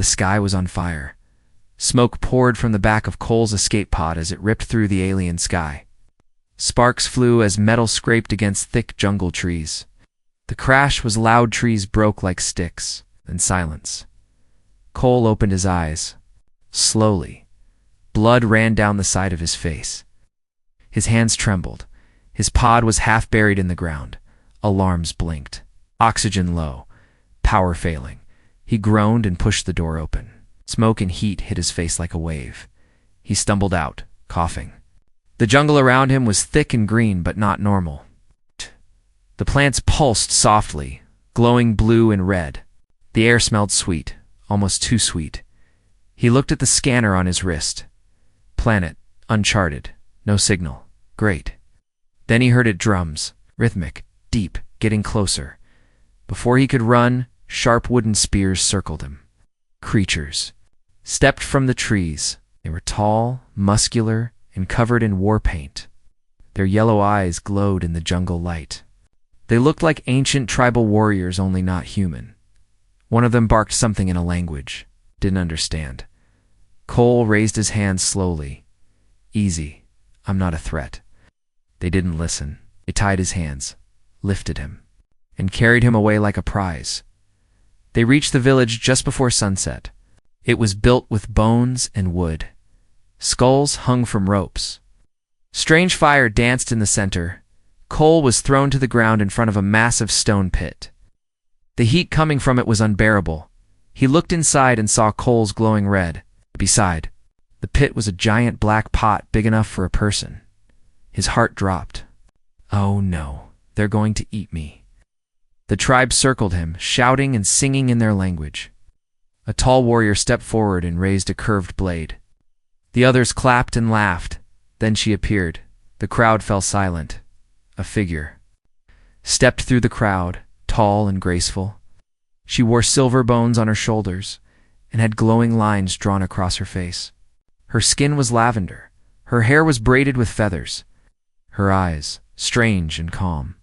sky was on fire. Smoke poured from the back of Cole's escape pod as it ripped through the alien sky. Sparks flew as metal scraped against thick jungle trees. The crash was loud, trees broke like sticks, then silence. Cole opened his eyes. Slowly, blood ran down the side of his face. His hands trembled. His pod was half buried in the ground. Alarms blinked. Oxygen low. Power failing. He groaned and pushed the door open. Smoke and heat hit his face like a wave. He stumbled out, coughing. The jungle around him was thick and green, but not normal. The plants pulsed softly, glowing blue and red. The air smelled sweet, almost too sweet. He looked at the scanner on his wrist. Planet, uncharted, no signal. Great. Then he heard it drums, rhythmic, deep, getting closer. Before he could run, sharp wooden spears circled him. Creatures stepped from the trees. They were tall, muscular, and covered in war paint. Their yellow eyes glowed in the jungle light. They looked like ancient tribal warriors, only not human. One of them barked something in a language. Didn't understand. Cole raised his hands slowly. Easy. I'm not a threat. They didn't listen. They tied his hands, lifted him, and carried him away like a prize. They reached the village just before sunset. It was built with bones and wood. Skulls hung from ropes. Strange fire danced in the center. Cole was thrown to the ground in front of a massive stone pit. The heat coming from it was unbearable. He looked inside and saw coals glowing red. Beside, the pit was a giant black pot big enough for a person. His heart dropped. Oh no, they're going to eat me. The tribe circled him, shouting and singing in their language. A tall warrior stepped forward and raised a curved blade. The others clapped and laughed. Then she appeared. The crowd fell silent. A figure stepped through the crowd, tall and graceful. She wore silver bones on her shoulders and had glowing lines drawn across her face. Her skin was lavender. Her hair was braided with feathers. Her eyes, strange and calm.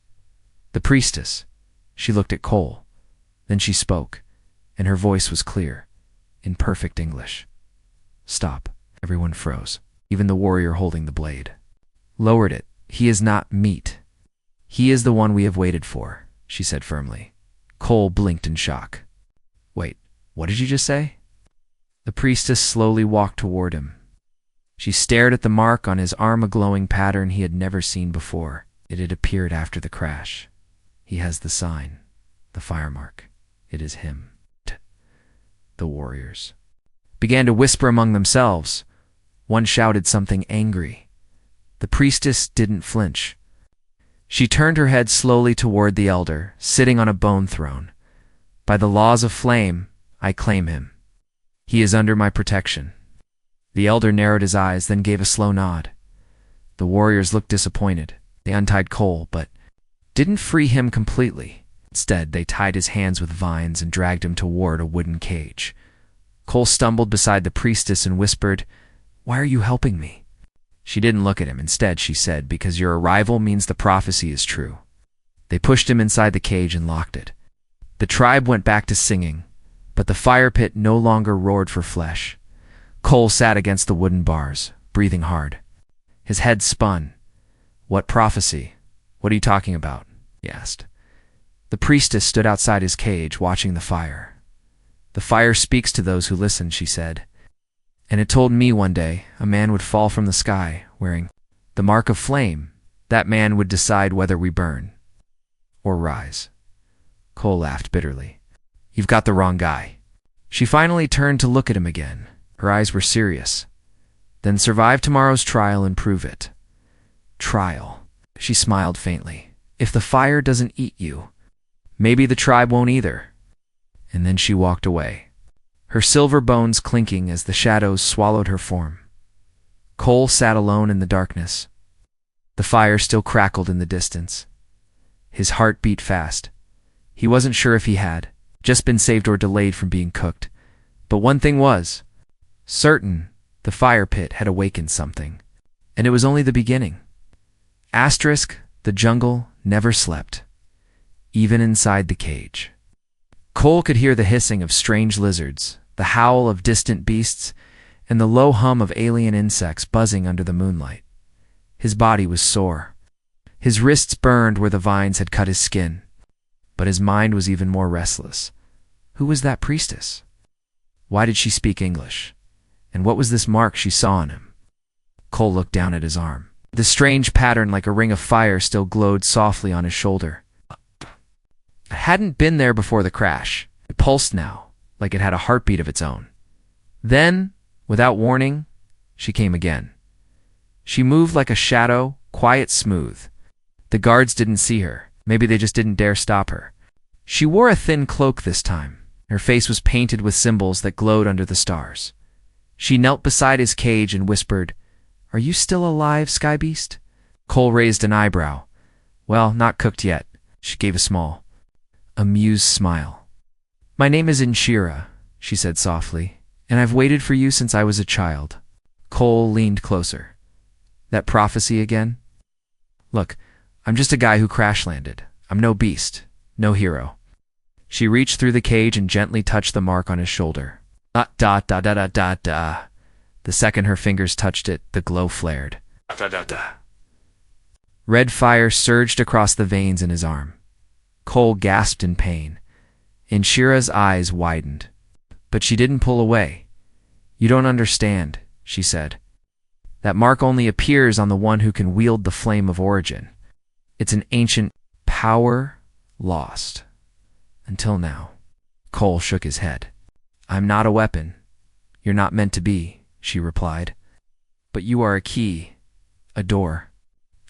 The priestess. She looked at Cole. Then she spoke, and her voice was clear, in perfect English. Stop. Everyone froze, even the warrior holding the blade. Lowered it. He is not meat. He is the one we have waited for, she said firmly. Cole blinked in shock. Wait, what did you just say? The priestess slowly walked toward him. She stared at the mark on his arm, a glowing pattern he had never seen before. It had appeared after the crash. He has the sign, the fire mark. It is him. The warriors began to whisper among themselves. One shouted something angry. The priestess didn't flinch. She turned her head slowly toward the elder, sitting on a bone throne. By the laws of flame, I claim him. He is under my protection. The elder narrowed his eyes, then gave a slow nod. The warriors looked disappointed. They untied Cole, but didn't free him completely. Instead, they tied his hands with vines and dragged him toward a wooden cage. Cole stumbled beside the priestess and whispered, "Why are you helping me?" She didn't look at him. Instead, she said, "Because your arrival means the prophecy is true." They pushed him inside the cage and locked it. The tribe went back to singing, but the fire pit no longer roared for flesh. Cole sat against the wooden bars, breathing hard. His head spun. "What prophecy? What are you talking about?" he asked. The priestess stood outside his cage, watching the fire. "The fire speaks to those who listen," she said. "And it told me one day a man would fall from the sky wearing the mark of flame. That man would decide whether we burn or rise." Cole laughed bitterly. "You've got the wrong guy." She finally turned to look at him again. Her eyes were serious. "Then survive tomorrow's trial and prove it." "Trial?" She smiled faintly. "If the fire doesn't eat you, maybe the tribe won't either." And then she walked away, her silver bones clinking as the shadows swallowed her form. Cole sat alone in the darkness. The fire still crackled in the distance. His heart beat fast. He wasn't sure if he had just been saved or delayed from being cooked. But one thing was certain: the fire pit had awakened something. And it was only the beginning. Asterisk, the jungle never slept, even inside the cage. Cole could hear the hissing of strange lizards, the howl of distant beasts, and the low hum of alien insects buzzing under the moonlight. His body was sore. His wrists burned where the vines had cut his skin. But his mind was even more restless. Who was that priestess? Why did she speak English? And what was this mark she saw on him? Cole looked down at his arm. The strange pattern like a ring of fire still glowed softly on his shoulder. It hadn't been there before the crash. It pulsed now, like it had a heartbeat of its own. Then, without warning, she came again. She moved like a shadow, quiet, smooth. The guards didn't see her. Maybe they just didn't dare stop her. She wore a thin cloak this time. Her face was painted with symbols that glowed under the stars. She knelt beside his cage and whispered, "Are you still alive, Sky Beast?" Cole raised an eyebrow. "Well, not cooked yet." She gave a small, amused smile. "My name is Inshira," she said softly, "and I've waited for you since I was a child." Cole leaned closer. "That prophecy again?" "Look, I'm just a guy who crash-landed. I'm no beast, no hero." She reached through the cage and gently touched the mark on his shoulder. Dot, dot, dot, dot, dot, dot. The second her fingers touched it, the glow flared. Dot, dot, dot. Red fire surged across the veins in his arm. Cole gasped in pain. Inshira's eyes widened. But she didn't pull away. "You don't understand," she said. "That mark only appears on the one who can wield the flame of origin. It's an ancient power lost. Until now." Cole shook his head. "I'm not a weapon. You're not meant to be," she replied. "But you are a key, a door.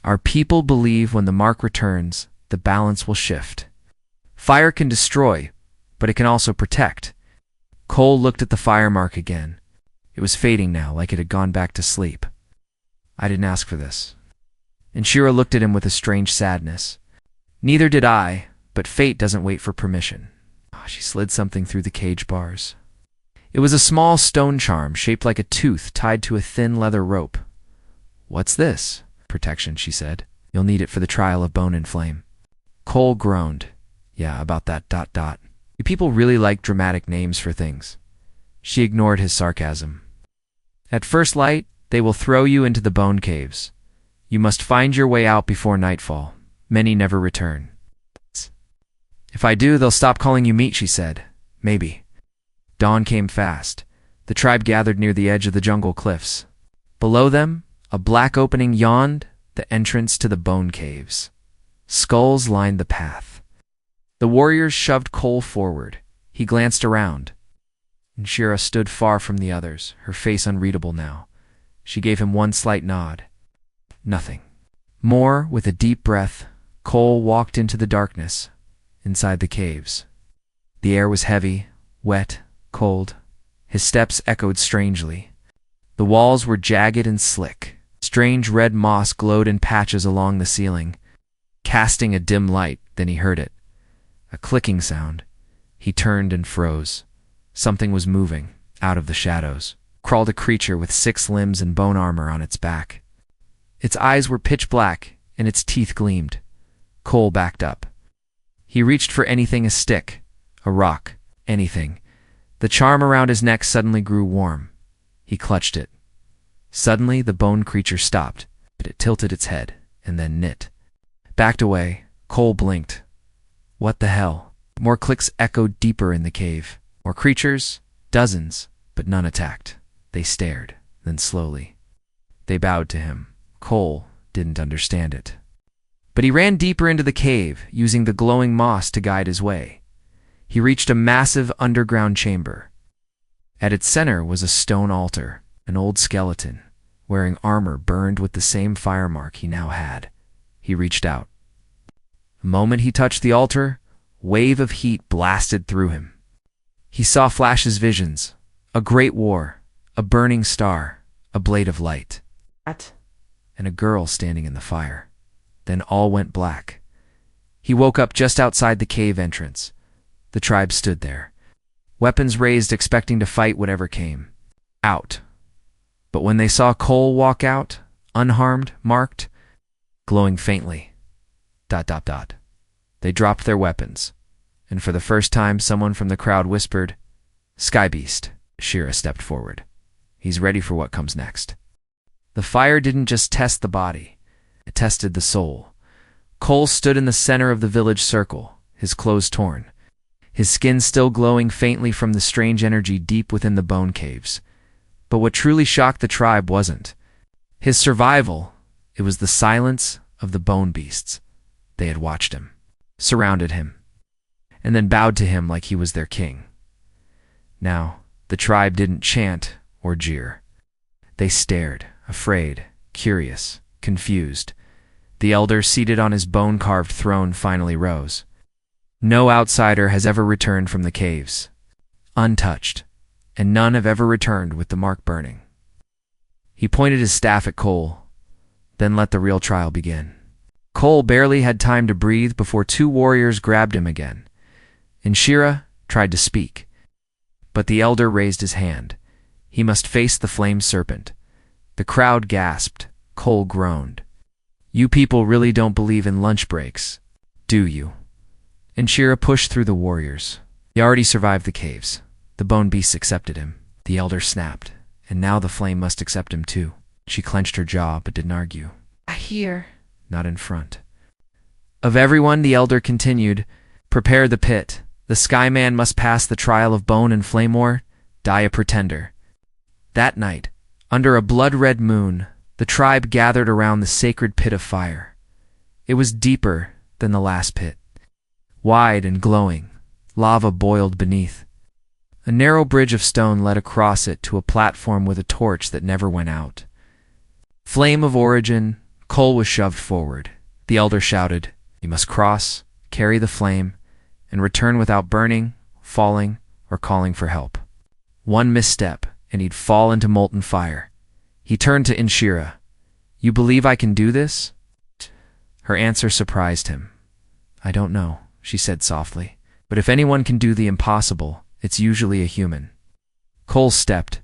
Our people believe when the mark returns, the balance will shift. Fire can destroy, but it can also protect." Cole looked at the fire mark again. It was fading now, like it had gone back to sleep. "I didn't ask for this." Inshira looked at him with a strange sadness. "Neither did I, but fate doesn't wait for permission." She slid something through the cage bars. It was a small stone charm shaped like a tooth tied to a thin leather rope. "What's this?" "Protection," she said. "You'll need it for the trial of Bone and Flame." Cole groaned. "Yeah, about that ... dot dot. You people really like dramatic names for things." She ignored his sarcasm. "At first light, they will throw you into the bone caves. You must find your way out before nightfall. Many never return." "If I do, they'll stop calling you meat," she said. "Maybe." Dawn came fast. The tribe gathered near the edge of the jungle cliffs. Below them, a black opening yawned, the entrance to the bone caves. Skulls lined the path. The warriors shoved Cole forward. He glanced around. Inshira stood far from the others, her face unreadable now. She gave him one slight nod. Nothing. More, with a deep breath, Cole walked into the darkness, inside the caves. The air was heavy, wet, cold. His steps echoed strangely. The walls were jagged and slick. Strange red moss glowed in patches along the ceiling, casting a dim light. Then he heard it. A clicking sound. He turned and froze. Something was moving, out of the shadows. Crawled a creature with 6 limbs and bone armor on its back. Its eyes were pitch black, and its teeth gleamed. Cole backed up. He reached for anything, a stick, a rock, anything. The charm around his neck suddenly grew warm. He clutched it. Suddenly, the bone creature stopped, but it tilted its head, and then knit. Backed away. Cole blinked. What the hell? More clicks echoed deeper in the cave. More creatures, dozens, but none attacked. They stared, then slowly. They bowed to him. Cole didn't understand it. But he ran deeper into the cave, using the glowing moss to guide his way. He reached a massive underground chamber. At its center was a stone altar, an old skeleton, wearing armor burned with the same fire mark he now had. He reached out. The moment he touched the altar, a wave of heat blasted through him. He saw flashes, visions, a great war, a burning star, a blade of light, and a girl standing in the fire. Then all went black. He woke up just outside the cave entrance. The tribe stood there, weapons raised, expecting to fight whatever came. Out. But when they saw Cole walk out, unharmed, marked, glowing faintly, ... They dropped their weapons, and for the first time someone from the crowd whispered, "Sky Beast." Shira stepped forward. He's ready for what comes next. The fire didn't just test the body, it tested the soul. Cole stood in the center of the village circle, his clothes torn, his skin still glowing faintly from the strange energy deep within the bone caves. But what truly shocked the tribe wasn't his survival, it was the silence of the bone beasts. They had watched him, surrounded him, and then bowed to him like he was their king. Now, the tribe didn't chant or jeer. They stared, afraid, curious, confused. The elder seated on his bone-carved throne finally rose. No outsider has ever returned from the caves, untouched, and none have ever returned with the mark burning. He pointed his staff at Cole, then let the real trial begin. Cole barely had time to breathe before two warriors grabbed him again, and Shira tried to speak. But the elder raised his hand. He must face the flame serpent. The crowd gasped. Cole groaned. "You people really don't believe in lunch breaks, do you?" And Shira pushed through the warriors. He already survived the caves. The bone beasts accepted him. The elder snapped, and now the flame must accept him too. She clenched her jaw but didn't argue. "Here." Not in front. Of everyone, the elder continued, "Prepare the pit. The Skyman must pass the trial of bone and flame war, die a pretender." That night, under a blood-red moon, the tribe gathered around the sacred pit of fire. It was deeper than the last pit. Wide and glowing, lava boiled beneath. A narrow bridge of stone led across it to a platform with a torch that never went out. Flame of origin, Cole was shoved forward. The elder shouted, "You must cross, carry the flame, and return without burning, falling, or calling for help." One misstep, and he'd fall into molten fire. He turned to Inshira. "You believe I can do this?" Her answer surprised him. "I don't know," she said softly, "but if anyone can do the impossible, it's usually a human." Cole stepped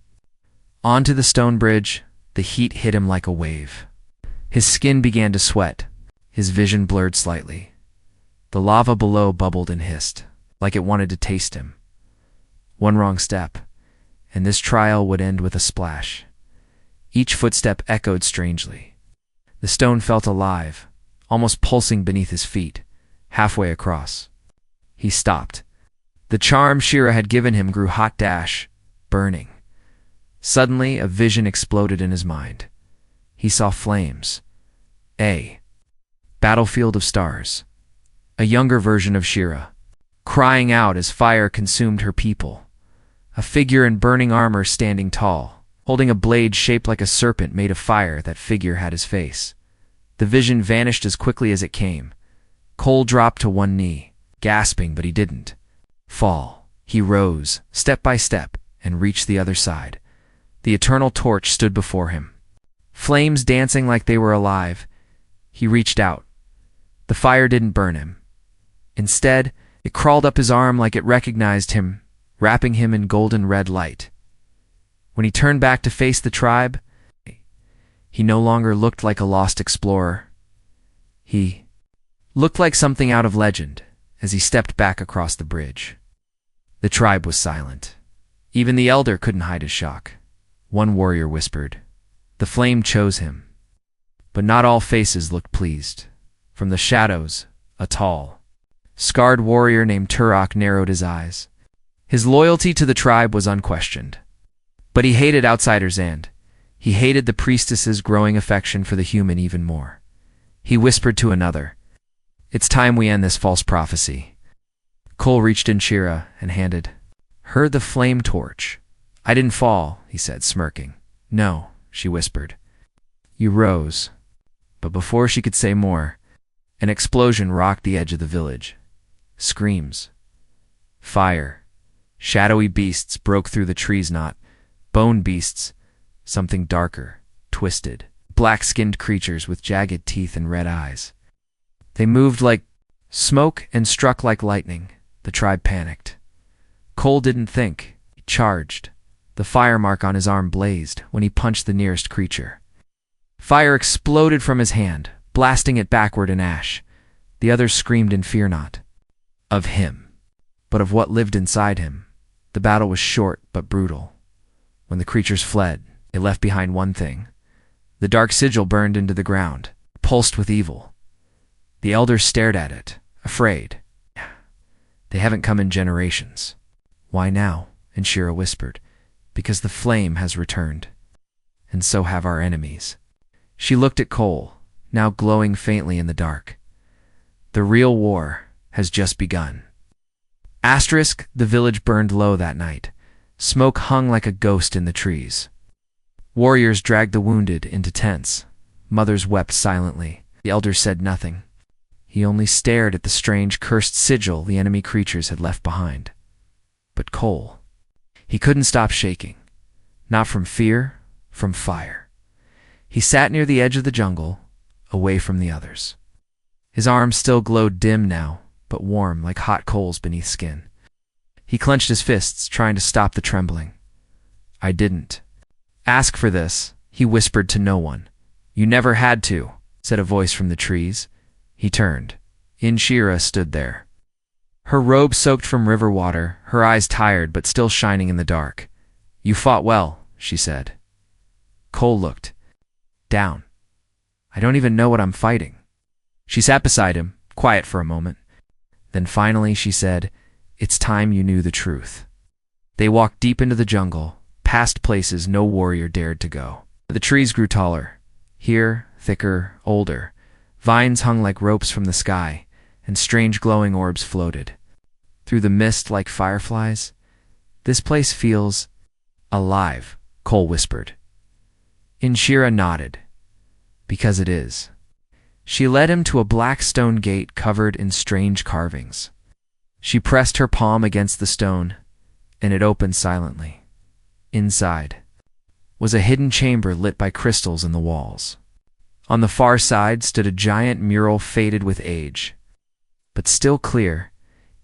onto the stone bridge. The heat hit him like a wave. His skin began to sweat. His vision blurred slightly. The lava below bubbled and hissed, like it wanted to taste him. One wrong step, and this trial would end with a splash. Each footstep echoed strangely. The stone felt alive, almost pulsing beneath his feet, halfway across. He stopped. The charm Shira had given him grew hot, burning. Suddenly, a vision exploded in his mind. He saw flames. A battlefield of stars. A younger version of Shira, crying out as fire consumed her people. A figure in burning armor standing tall, holding a blade shaped like a serpent made of fire. That figure had his face. The vision vanished as quickly as it came. Cole dropped to one knee, gasping, but he didn't fall. He rose, step by step, and reached the other side. The eternal torch stood before him, flames dancing like they were alive. He reached out. The fire didn't burn him. Instead, it crawled up his arm like it recognized him, wrapping him in golden red light. When he turned back to face the tribe, he no longer looked like a lost explorer. He looked like something out of legend as he stepped back across the bridge. The tribe was silent. Even the elder couldn't hide his shock. One warrior whispered, "The flame chose him." But not all faces looked pleased. From the shadows, a tall, scarred warrior named Turok narrowed his eyes. His loyalty to the tribe was unquestioned. But he hated outsiders and he hated the priestess's growing affection for the human even more. He whispered to another, "It's time we end this false prophecy." Cole reached in Shira and handed her the flame torch. "I didn't fall," he said, smirking. "No," she whispered. "You rose." But before she could say more, an explosion rocked the edge of the village. Screams. Fire. Shadowy beasts broke through the trees, not bone beasts, something darker, twisted, black-skinned creatures with jagged teeth and red eyes. They moved like smoke and struck like lightning. The tribe panicked. Cole didn't think. He charged. The fire mark on his arm blazed when he punched the nearest creature. Fire exploded from his hand, blasting it backward in ash. The others screamed in fear, not of him, but of what lived inside him. The battle was short but brutal. When the creatures fled, they left behind one thing. The dark sigil burned into the ground, pulsed with evil. The elders stared at it, afraid. They haven't come in generations. Why now? Inshira whispered. Because the flame has returned. And so have our enemies. She looked at Cole, now glowing faintly in the dark. The real war has just begun. Asterisk, the village burned low that night. Smoke hung like a ghost in the trees. Warriors dragged the wounded into tents. Mothers wept silently. The elders said nothing. He only stared at the strange, cursed sigil the enemy creatures had left behind. But Cole, he couldn't stop shaking. Not from fear, from fire. He sat near the edge of the jungle, away from the others. His arms still glowed dim now, but warm like hot coals beneath skin. He clenched his fists, trying to stop the trembling. I didn't ask for this, he whispered to no one. You never had to, said a voice from the trees. He turned. Inshira stood there. Her robe soaked from river water, her eyes tired but still shining in the dark. You fought well, she said. Cole looked down. I don't even know what I'm fighting. She sat beside him, quiet for a moment. Then finally she said, It's time you knew the truth. They walked deep into the jungle, past places no warrior dared to go. The trees grew taller. Here, thicker, older. Vines hung like ropes from the sky, and strange glowing orbs floated. Through the mist like fireflies. This place feels alive, Cole whispered. Inshira nodded. Because it is. She led him to a black stone gate covered in strange carvings. She pressed her palm against the stone, and it opened silently. Inside was a hidden chamber lit by crystals in the walls. On the far side stood a giant mural faded with age. But still clear,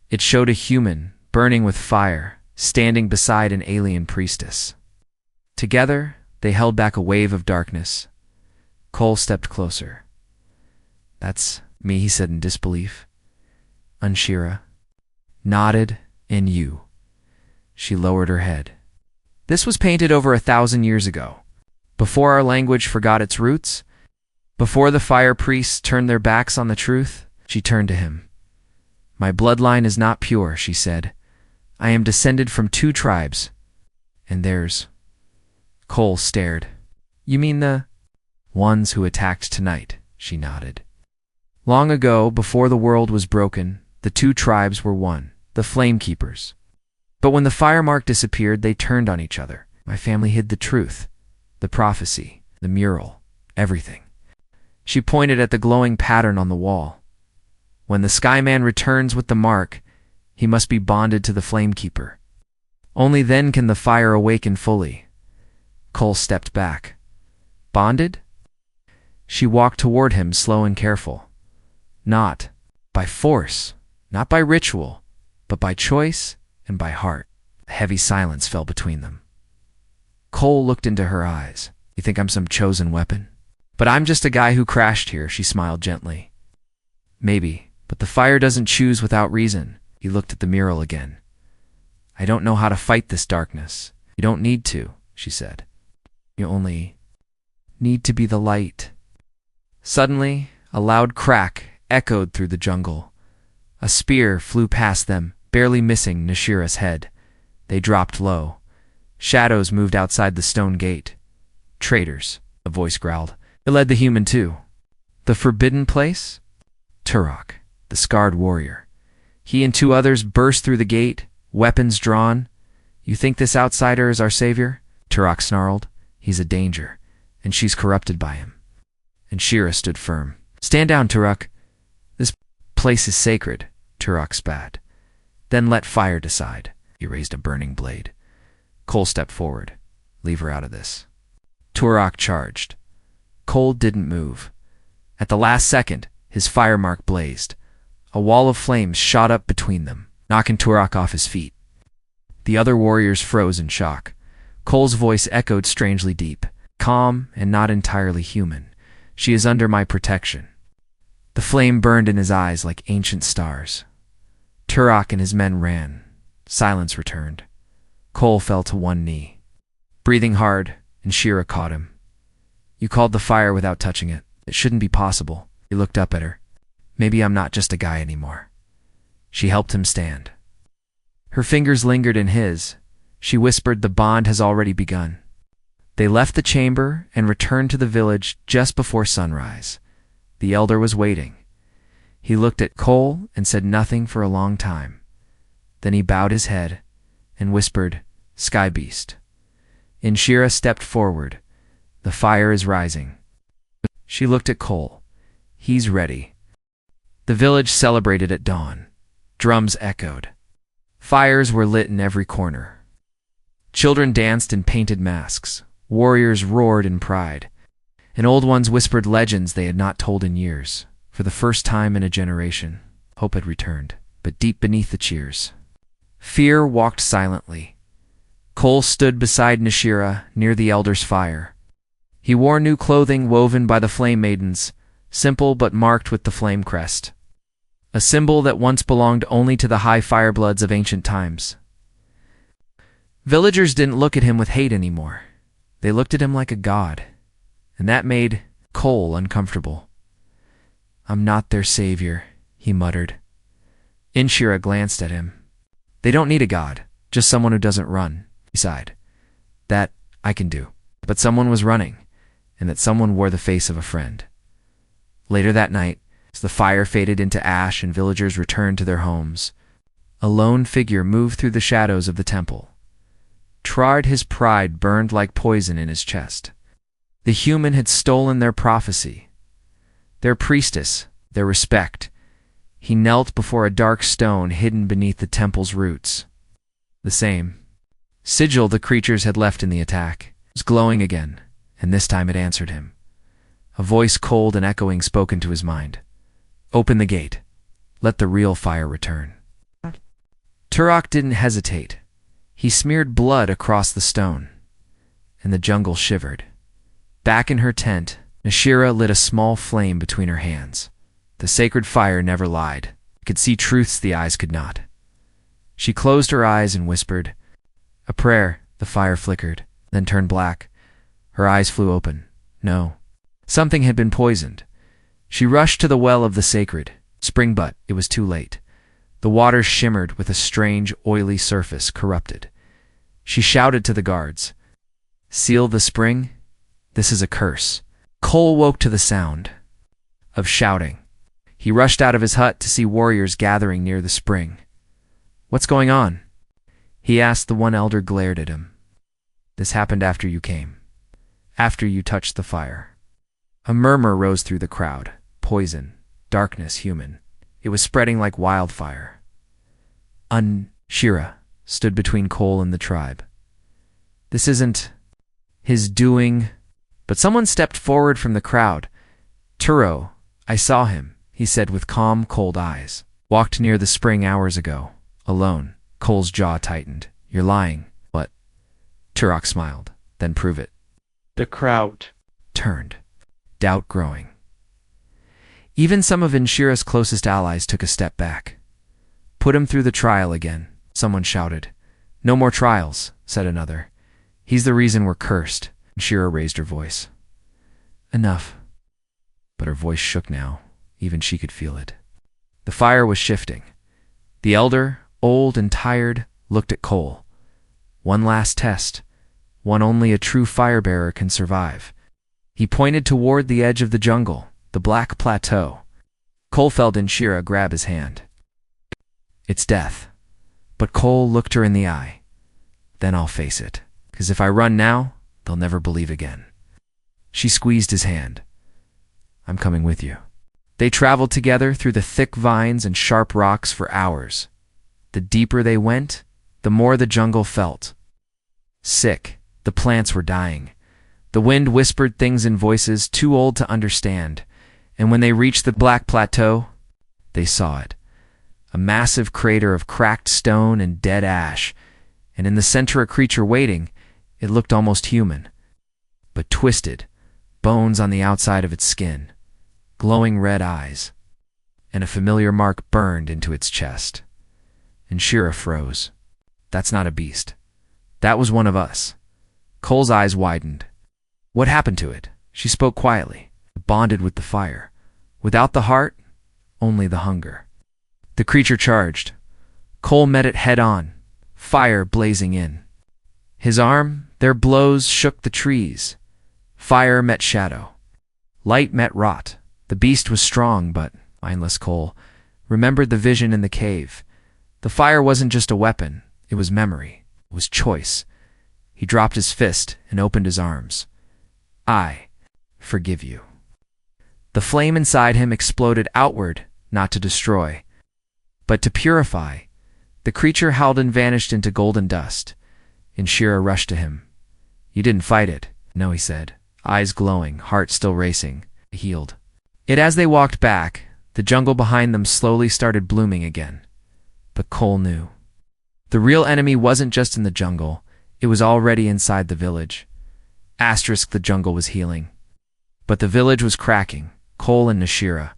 it showed a human, burning with fire, standing beside an alien priestess. Together, they held back a wave of darkness. Cole stepped closer. That's me, he said in disbelief. Inshira nodded, and you. She lowered her head. This was painted over 1,000 years ago. Before our language forgot its roots, before the fire priests turned their backs on the truth, she turned to him. My bloodline is not pure, she said. I am descended from 2 tribes, and theirs. Cole stared. You mean the ones who attacked tonight, she nodded. Long ago, before the world was broken, the 2 tribes were one, the Flamekeepers. But when the fire mark disappeared, they turned on each other. My family hid the truth, the prophecy, the mural, everything. She pointed at the glowing pattern on the wall. When the Skyman returns with the mark, he must be bonded to the Flamekeeper. Only then can the fire awaken fully. Cole stepped back. Bonded? She walked toward him, slow and careful. Not by force, not by ritual, but by choice and by heart. A heavy silence fell between them. Cole looked into her eyes. You think I'm some chosen weapon? But I'm just a guy who crashed here, she smiled gently. Maybe, but the fire doesn't choose without reason. He looked at the mural again. I don't know how to fight this darkness. You don't need to, she said. You only need to be the light. Suddenly, a loud crack echoed through the jungle. A spear flew past them, barely missing Nashira's head. They dropped low. Shadows moved outside the stone gate. Traitors, a voice growled. It led the human too. The forbidden place? Turok, the scarred warrior. He and 2 others burst through the gate, weapons drawn. You think this outsider is our savior? Turok snarled. He's a danger, and she's corrupted by him. And Shira stood firm. Stand down, Turok. This place is sacred, Turok spat. Then let fire decide. He raised a burning blade. Cole stepped forward. Leave her out of this. Turok charged. Cole didn't move. At the last second, his fire mark blazed. A wall of flames shot up between them, knocking Turok off his feet. The other warriors froze in shock. Cole's voice echoed strangely deep, calm and not entirely human. She is under my protection. The flame burned in his eyes like ancient stars. Turok and his men ran. Silence returned. Cole fell to one knee. Breathing hard, Inshira caught him. You called the fire without touching it. It shouldn't be possible. He looked up at her. Maybe I'm not just a guy anymore. She helped him stand. Her fingers lingered in his. She whispered, the bond has already begun. They left the chamber and returned to the village just before sunrise. The elder was waiting. He looked at Cole and said nothing for a long time. Then he bowed his head and whispered, Sky Beast. Inshira stepped forward. The fire is rising. She looked at Cole. He's ready. The village celebrated at dawn. Drums echoed. Fires were lit in every corner. Children danced in painted masks. Warriors roared in pride. And old ones whispered legends they had not told in years. For the first time in a generation, hope had returned. But deep beneath the cheers, fear walked silently. Cole stood beside Inshira near the elder's fire. He wore new clothing woven by the Flame Maidens, simple but marked with the flame crest, a symbol that once belonged only to the high firebloods of ancient times. Villagers didn't look at him with hate anymore. They looked at him like a god, and that made Cole uncomfortable. I'm not their savior, he muttered. Inshira glanced at him. They don't need a god, just someone who doesn't run, he sighed. That I can do. But someone was running, and that someone wore the face of a friend. Later that night, as the fire faded into ash and villagers returned to their homes, a lone figure moved through the shadows of the temple. Trard, his pride burned like poison in his chest. The human had stolen their prophecy, their priestess, their respect. He knelt before a dark stone hidden beneath the temple's roots. The same sigil the creatures had left in the attack was glowing again, and this time it answered him. A voice cold and echoing spoke into his mind. Open the gate. Let the real fire return. Turok didn't hesitate. He smeared blood across the stone, and the jungle shivered. Back in her tent, Inshira lit a small flame between her hands. The sacred fire never lied. It could see truths the eyes could not. She closed her eyes and whispered, a prayer. The fire flickered, then turned black. Her eyes flew open. No. Something had been poisoned. She rushed to the well of the sacred spring, but it was too late. The water shimmered with a strange, oily surface, corrupted. She shouted to the guards, seal the spring? This is a curse. Cole woke to the sound of shouting. He rushed out of his hut to see warriors gathering near the spring. What's going on? He asked. The one elder glared at him. This happened after you came. After you touched the fire. A murmur rose through the crowd. Poison, darkness, human. It was spreading like wildfire. Inshira stood between Cole and the tribe. This isn't his doing. But someone stepped forward from the crowd. Turo, I saw him, he said with calm, cold eyes. Walked near the spring hours ago. Alone. Cole's jaw tightened. You're lying. What? Turok smiled. Then prove it. The crowd turned, doubt growing. Even some of Inshira's closest allies took a step back. Put him through the trial again, someone shouted. No more trials, said another. He's the reason we're cursed. Inshira raised her voice. Enough. But her voice shook now. Even she could feel it. The fire was shifting. The elder, old and tired, looked at Cole. One last test. One only a true firebearer can survive. He pointed toward the edge of the jungle, the black plateau. Cole felt Inshira grab his hand. It's death. But Cole looked her in the eye. Then I'll face it. 'Cause if I run now, they'll never believe again. She squeezed his hand. I'm coming with you. They traveled together through the thick vines and sharp rocks for hours. The deeper they went, the more the jungle felt sick. The plants were dying. The wind whispered things in voices too old to understand, and when they reached the black plateau, they saw it. A massive crater of cracked stone and dead ash, and in the center a creature waiting. It looked almost human, but twisted, bones on the outside of its skin, glowing red eyes, and a familiar mark burned into its chest. Inshira froze. That's not a beast. That was one of us. Cole's eyes widened. What happened to it? She spoke quietly. It bonded with the fire. Without the heart, only the hunger. The creature charged. Cole met it head on, fire blazing in. His arm, their blows shook the trees. Fire met shadow. Light met rot. The beast was strong, but, mindless Cole remembered the vision in the cave. The fire wasn't just a weapon, it was memory, it was choice. He dropped his fist and opened his arms. I forgive you. The flame inside him exploded outward, not to destroy, but to purify. The creature howled and vanished into golden dust. Inshira rushed to him. You didn't fight it. No, he said, eyes glowing, heart still racing. Healed. As they walked back, the jungle behind them slowly started blooming again. But Cole knew. The real enemy wasn't just in the jungle, it was already inside the village. The jungle was healing. But the village was cracking. Cole and Nashira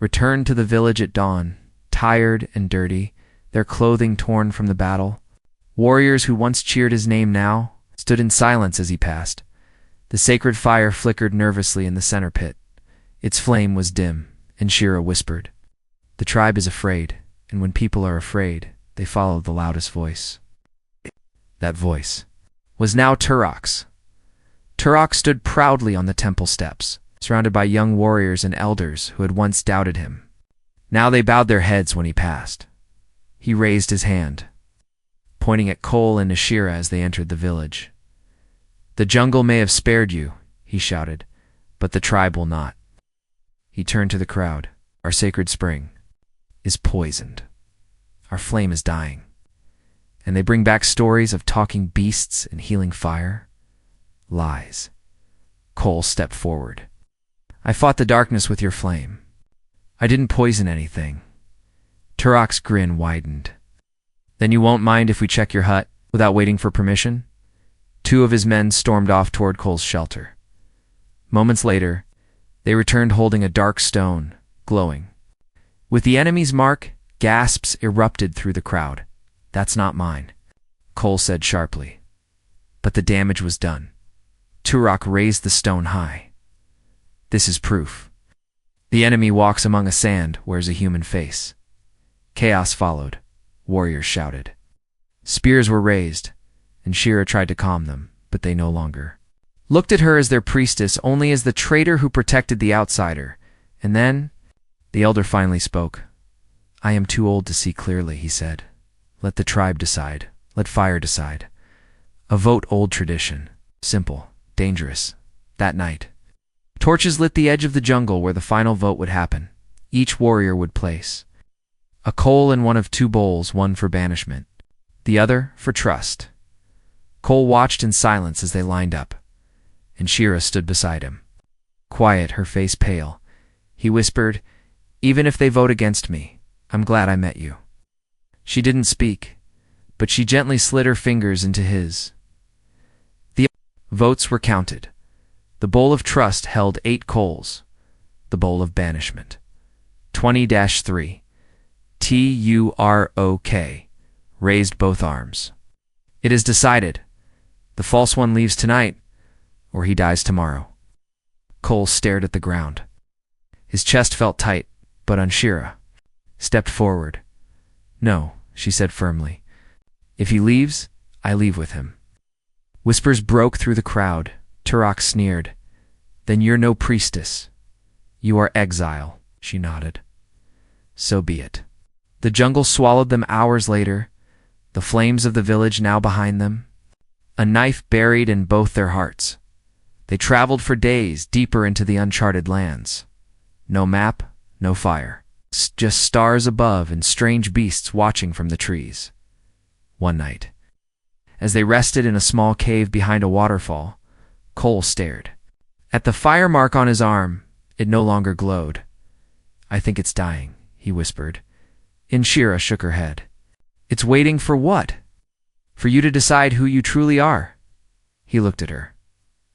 returned to the village at dawn, tired and dirty, their clothing torn from the battle. Warriors who once cheered his name now stood in silence as he passed. The sacred fire flickered nervously in the center pit. Its flame was dim, and Shira whispered, "The tribe is afraid, and when people are afraid, they follow the loudest voice." That voice was now Turok's. Turok stood proudly on the temple steps, surrounded by young warriors and elders who had once doubted him. Now they bowed their heads when he passed. He raised his hand, pointing at Cole and Nashira as they entered the village. "The jungle may have spared you," he shouted, "but the tribe will not." He turned to the crowd. "Our sacred spring is poisoned. Our flame is dying. And they bring back stories of talking beasts and healing fire. Lies." Cole stepped forward. "I fought the darkness with your flame. I didn't poison anything." Turok's grin widened. "Then you won't mind if we check your hut without waiting for permission?" Two of his men stormed off toward Cole's shelter. Moments later, they returned holding a dark stone, glowing. With the enemy's mark, gasps erupted through the crowd. "That's not mine," Cole said sharply. But the damage was done. Turok raised the stone high. "This is proof. The enemy walks among a sand, wears a human face." Chaos followed. Warriors shouted. Spears were raised, and Shira tried to calm them, but they no longer looked at her as their priestess, only as the traitor who protected the outsider. And then, the elder finally spoke. "I am too old to see clearly," he said. "Let the tribe decide. Let fire decide. A vote old tradition. Simple, dangerous. That night, torches lit the edge of the jungle where the final vote would happen. Each warrior would place a coal in one of two bowls, one for banishment, the other for trust. Cole watched in silence as they lined up, and Shira stood beside him. Quiet, her face pale. He whispered, "Even if they vote against me, I'm glad I met you." She didn't speak, but she gently slid her fingers into his. The votes were counted. The bowl of trust held 8 coals. The bowl of banishment 20-3. Turok raised both arms. "It is decided. The false one leaves tonight, or he dies tomorrow." Cole stared at the ground. His chest felt tight, but Shira stepped forward. "No," she said firmly. "If he leaves, I leave with him." Whispers broke through the crowd. Turok sneered. "Then you're no priestess. You are exile," she nodded. "So be it." The jungle swallowed them hours later, the flames of the village now behind them, a knife buried in both their hearts. They traveled for days deeper into the uncharted lands. No map, no fire, just stars above and strange beasts watching from the trees. One night, as they rested in a small cave behind a waterfall, Cole stared. At the fire mark on his arm, it no longer glowed. "I think it's dying," he whispered. Inshira shook her head. "It's waiting for what?" "For you to decide who you truly are." He looked at her.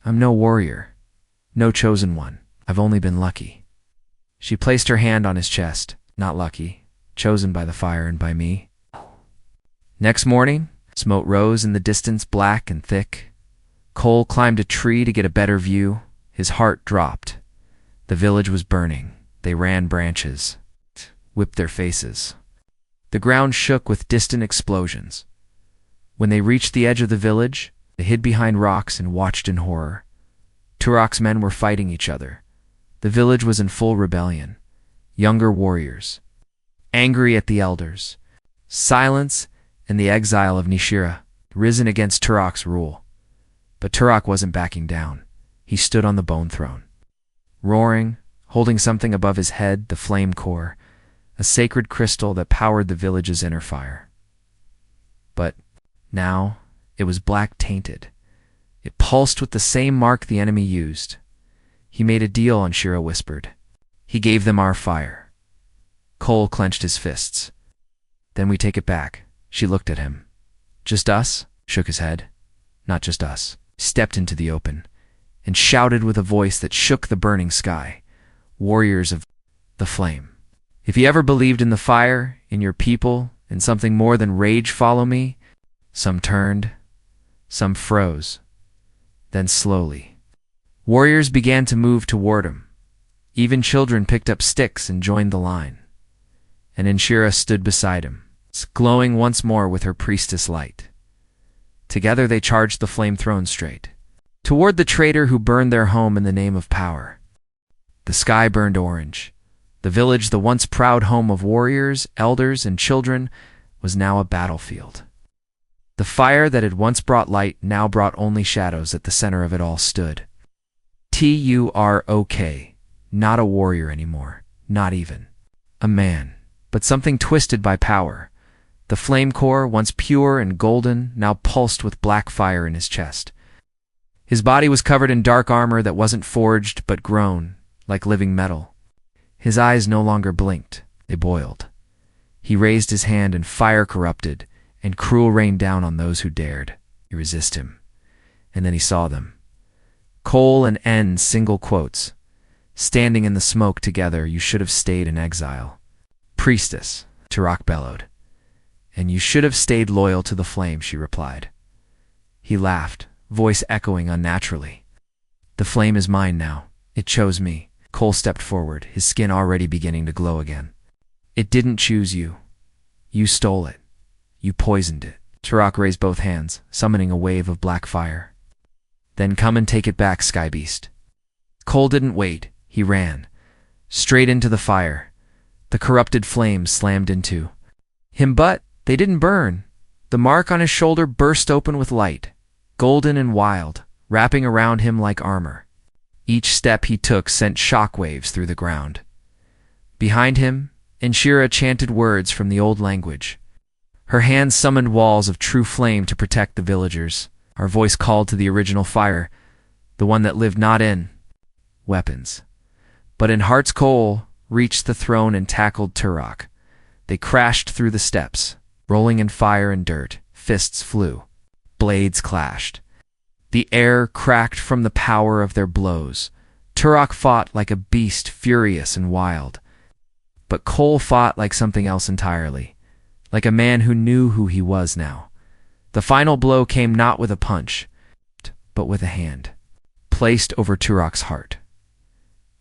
"I'm no warrior, no chosen one. I've only been lucky." She placed her hand on his chest. "Not lucky, chosen by the fire and by me." Next morning, smoke rose in the distance, black and thick. Cole climbed a tree to get a better view. His heart dropped. The village was burning. They ran branches, whipped their faces. The ground shook with distant explosions. When they reached the edge of the village, they hid behind rocks and watched in horror. Turok's men were fighting each other. The village was in full rebellion. Younger warriors, angry at the elders. Silence and the exile of Nishira, risen against Turok's rule. But Turok wasn't backing down. He stood on the bone throne, roaring, holding something above his head, the flame core, a sacred crystal that powered the village's inner fire. But now it was black-tainted. It pulsed with the same mark the enemy used. He made a deal, Anshira whispered. He gave them our fire. Cole clenched his fists. Then we take it back. She looked at him. Just us? Shook his head. Not just us. Stepped into the open and shouted with a voice that shook the burning sky. Warriors of the flame. If you ever believed in the fire, in your people, in something more than rage, follow me. Some turned, some froze. Then slowly, warriors began to move toward him. Even children picked up sticks and joined the line. And Anshira stood beside him, glowing once more with her priestess light. Together they charged the flame throne straight, toward the traitor who burned their home in the name of power. The sky burned orange. The village, the once proud home of warriors, elders, and children, was now a battlefield. The fire that had once brought light now brought only shadows. At the center of it all stood Turok, not a warrior anymore, not even a man, but something twisted by power. The flame core, once pure and golden, now pulsed with black fire in his chest. His body was covered in dark armor that wasn't forged but grown, like living metal. His eyes no longer blinked, they boiled. He raised his hand and fire corrupted, and cruel rained down on those who dared resist him. And then he saw them. Cole and N, single quotes. Standing in the smoke together, you should have stayed in exile. Priestess, Turok bellowed. And you should have stayed loyal to the flame, she replied. He laughed, voice echoing unnaturally. The flame is mine now. It chose me. Cole stepped forward, his skin already beginning to glow again. It didn't choose you. You stole it. You poisoned it. Turok raised both hands, summoning a wave of black fire. Then come and take it back, Sky Beast. Cole didn't wait. He ran, straight into the fire. The corrupted flames slammed into him, but they didn't burn. The mark on his shoulder burst open with light, golden and wild, wrapping around him like armor. Each step he took sent shockwaves through the ground. Behind him, Anshira chanted words from the old language. Her hands summoned walls of true flame to protect the villagers. Her voice called to the original fire, the one that lived not in weapons, but in hearts. Cole reached the throne and tackled Turok. They crashed through the steps, rolling in fire and dirt. Fists flew. Blades clashed. The air cracked from the power of their blows. Turok fought like a beast, furious and wild. But Cole fought like something else entirely, like a man who knew who he was now. The final blow came not with a punch, but with a hand, placed over Turok's heart.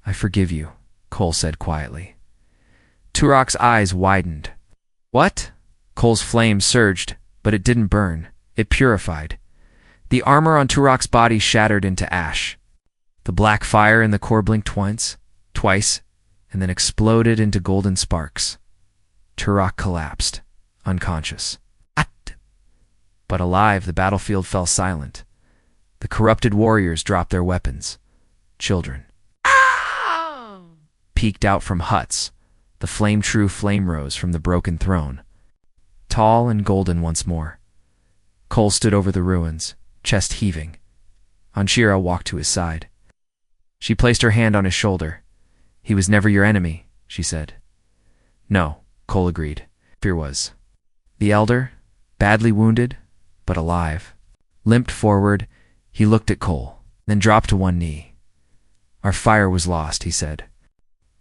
I forgive you, Cole said quietly. Turok's eyes widened. What? Cole's flame surged, but it didn't burn. It purified. The armor on Turok's body shattered into ash. The black fire in the core blinked twice, and then exploded into golden sparks. Turok collapsed, unconscious. But alive, the battlefield fell silent. The corrupted warriors dropped their weapons. Children peeked out from huts. The flame-true flame rose from the broken throne, tall and golden once more. Cole stood over the ruins, chest heaving. Anshira walked to his side. She placed her hand on his shoulder. He was never your enemy, she said. No, Cole agreed. Fear was. The elder, badly wounded, but alive, limped forward. He looked at Cole, then dropped to one knee. Our fire was lost, he said.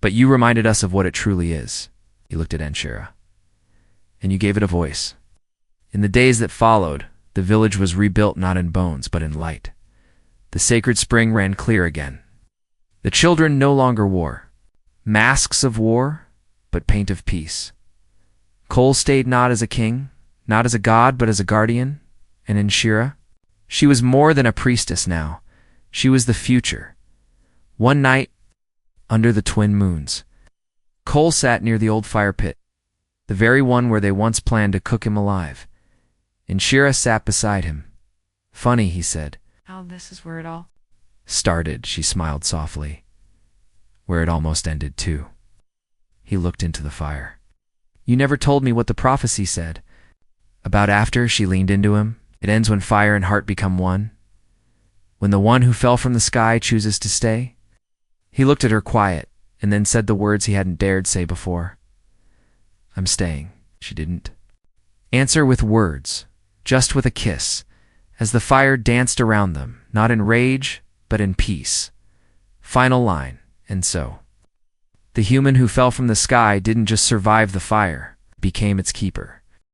But you reminded us of what it truly is. He looked at Anshira. And you gave it a voice. In the days that followed, the village was rebuilt not in bones, but in light. The sacred spring ran clear again. The children no longer wore masks of war, but paint of peace. Cole stayed not as a king, not as a god, but as a guardian, and in Shira, she was more than a priestess now. She was the future. One night, under the twin moons, Cole sat near the old fire pit, the very one where they once planned to cook him alive. And Shira sat beside him. Funny, he said. How this is where it all Started, she smiled softly. Where it almost ended, too. He looked into the fire. You never told me what the prophecy said. About after, she leaned into him. It ends when fire and heart become one. When the one who fell from the sky chooses to stay. He looked at her quiet, and then said the words he hadn't dared say before. I'm staying. She didn't answer with words, just with a kiss, as the fire danced around them, not in rage, but in peace. Final line, and so. The human who fell from the sky didn't just survive the fire, became its keeper.